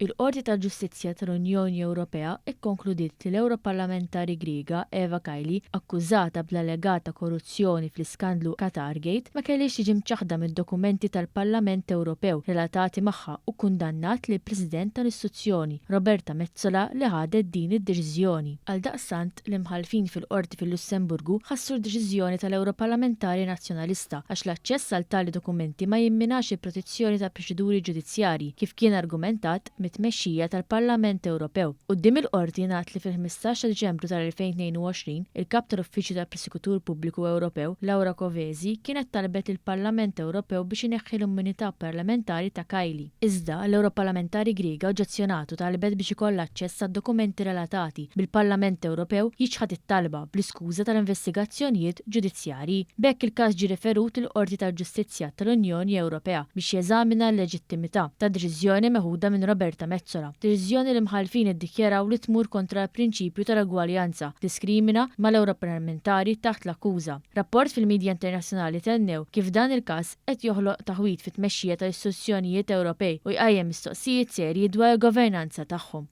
Il-Qorti tal-Ġustizzja tal-Unjoni Ewropea ikkonkludiet li l-Ewroparlamentari Griega Eva Kaili, akkużata bl-allegata korruzzjoni fl-iskandlu Qatargate, ma kellix tiġi mċaħda mid-dokumenti tal-Parlament Ewropew relatati magħha u kundannat lill President tal-Istituzzjoni, Roberta Metsola, li ħadet din id-deċiżjoni. Għaldaqstant l-imħalfin fil-Qorti fil-Lussemburgu ħassru d-deċiżjoni tal-Ewroparlamentari Nazzjonalista għax l-aċċess għal tali dokumenti ma jimminax il-protezzjoni tal-proċeduri ġudizzjarji kif kien argumentat mit-tmexxija tal-Parlament Ewropew. Quddiem il-qorti ngħad li fil-15 ta' Diċembru tal-2022 il-kap tal-Uffiċċju tal-Prosekutur Pubbliku Ewropew, Laura Kövesi, kienet talbet il-Parlament Ewropew biex ineħħi l-immunità parlamentari ta' Kaili. Iżda l-Ewroparlamentari Griega oġġezzjonatu talbet biex ikollha aċċess għad-dokumenti relatati bil-Parlament Ewropew jiġħad it-talba bl-iskuża tal-investigazzjonijiet ġudizzjarji. B'hekk il-każ ġie referut il-Qorti tal-Ġustizzja tal-Unjoni Ewropea biex jeżamina l-leġittimità ta' deċiżjoni meħuda minn Roberta Metsola. Deċiżjoni li mħalfin iddikjaraw li tmur kontra l-prinċipju tal-egwaljanza, diskrimina mal-Ewroparlamentari taħt l-akkuża. Rapport fil-Midja Internazzjonali tennew kif dan il-każ qed joħloq taħwit fit-tmexxija tal-istituzzjonijiet Ewropej u jqajjem mistoqsijiet serji dwar il-governanza tagħhom.